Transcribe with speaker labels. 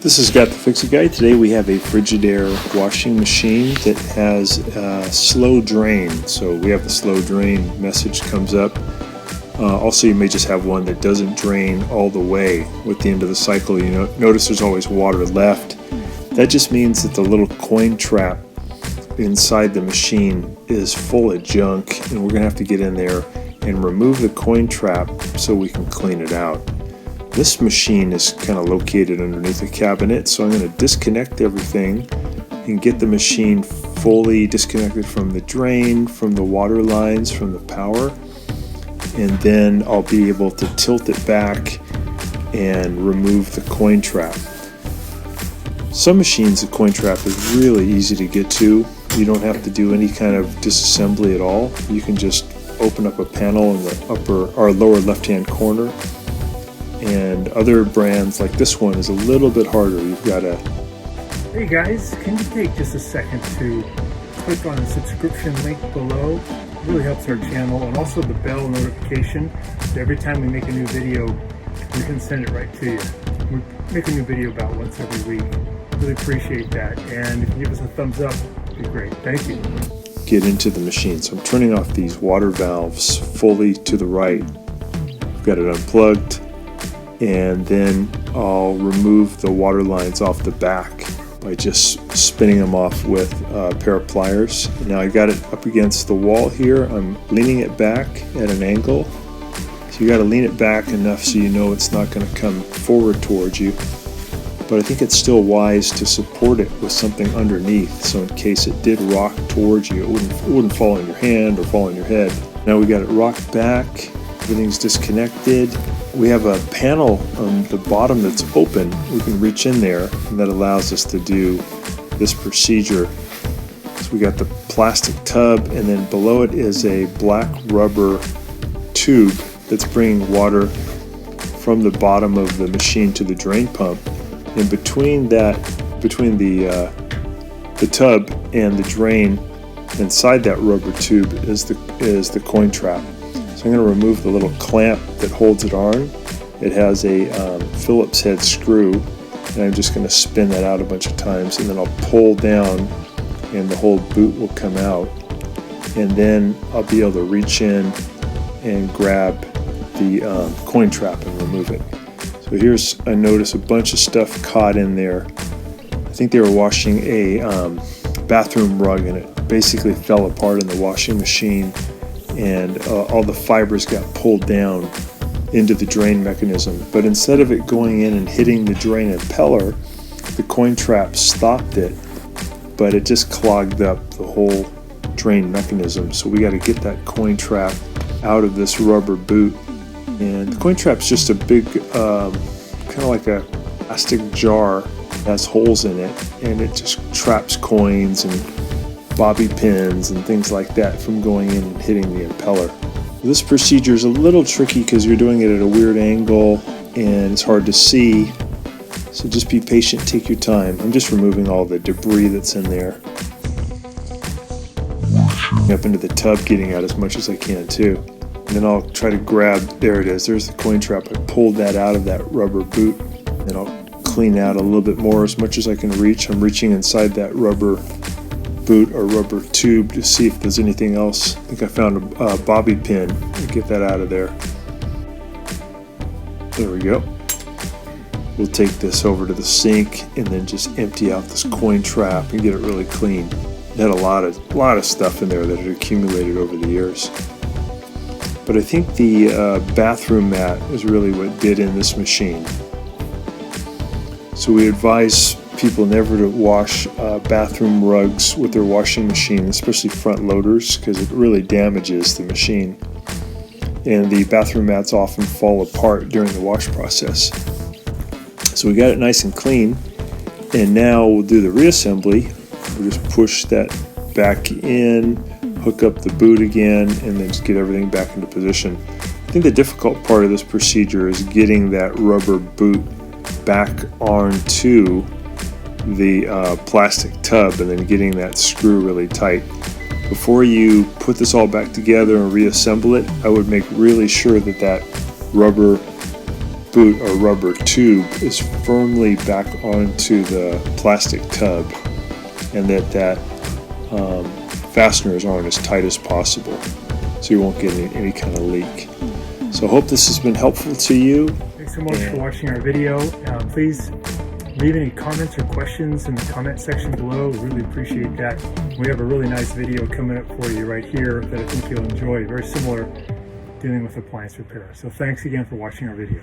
Speaker 1: This has got the Fix-It Guy. Today we have a Frigidaire washing machine that has a slow drain. So we have the slow drain message comes up. Also, you may just have one that doesn't drain all the way with the end of the cycle. You notice there's always water left. That just means that the little coin trap inside the machine is full of junk, and we're going to have to get in there and remove the coin trap so we can clean it out. This machine is kind of located underneath a cabinet, so I'm going to disconnect everything and get the machine fully disconnected from the drain, from the water lines, from the power, and then I'll be able to tilt it back and remove the coin trap. Some machines, the coin trap is really easy to get to. You don't have to do any kind of disassembly at all. You can just open up a panel in the upper or lower left-hand corner. And other brands like this one is a little bit harder. You've got to...
Speaker 2: Hey guys, can you take just a second to click on the subscription link below? It really helps our channel, and also the bell notification. So every time we make a new video, we can send it right to you. We make a new video about once every week. Really appreciate that. And if you give us a thumbs up, it'd be great. Thank you.
Speaker 1: Get into the machine. So I'm turning off these water valves fully to the right. I've got it unplugged. And then I'll remove the water lines off the back by just spinning them off with a pair of pliers. Now I got it up against the wall here. I'm leaning it back at an angle. So you got to lean it back enough so you know it's not going to come forward towards you. But I think it's still wise to support it with something underneath, so in case it did rock towards you, it wouldn't fall on your hand or fall on your head. Now we got it rocked back. Everything's disconnected. We have a panel on the bottom that's open. We can reach in there, and that allows us to do this procedure. So we got the plastic tub, and then below it is a black rubber tube that's bringing water from the bottom of the machine to the drain pump. And between the tub and the drain, inside that rubber tube is the coin trap. So I'm going to remove the little clamp that holds it on. It has a Phillips head screw, and I'm just going to spin that out a bunch of times, and then I'll pull down and the whole boot will come out, and then I'll be able to reach in and grab the coin trap and remove it. So I notice a bunch of stuff caught in there. I think they were washing a bathroom rug, and it basically fell apart in the washing machine, and all the fibers got pulled down into the drain mechanism. But instead of it going in and hitting the drain impeller, the coin trap stopped it, but it just clogged up the whole drain mechanism. So we got to get that coin trap out of this rubber boot. And the coin trap's just a big, kind of like a plastic jar, has holes in it, and it just traps coins and bobby pins and things like that from going in and hitting the impeller. This procedure is a little tricky because you're doing it at a weird angle and it's hard to see, so just be patient, take your time. I'm just removing all the debris that's in there. Up into the tub, getting out as much as I can too. And then I'll try to grab, there it is, there's the coin trap. I pulled that out of that rubber boot, and I'll clean out a little bit more as much as I can reach. I'm reaching inside that rubber boot or rubber tube to see if there's anything else. I think I found a bobby pin. Get that out of there. There we go. We'll take this over to the sink and then just empty out this coin trap and get it really clean. It had a lot of stuff in there that had accumulated over the years. But I think the bathroom mat is really what did in this machine. So we advise people never to wash bathroom rugs with their washing machine, especially front loaders, because it really damages the machine. And the bathroom mats often fall apart during the wash process. So we got it nice and clean, and now we'll do the reassembly. We'll just push that back in, hook up the boot again, and then just get everything back into position. I think the difficult part of this procedure is getting that rubber boot back onto the plastic tub and then getting that screw really tight. Before you put this all back together and reassemble it, I would make really sure that that rubber boot or rubber tube is firmly back onto the plastic tub, and that fasteners aren't as tight as possible, so you won't get any kind of leak. So I hope this has been helpful to you.
Speaker 2: Thanks so much for watching our video. Please leave any comments or questions in the comment section below. We really appreciate that. We have a really nice video coming up for you right here that I think you'll enjoy. Very similar, dealing with appliance repair. So thanks again for watching our video.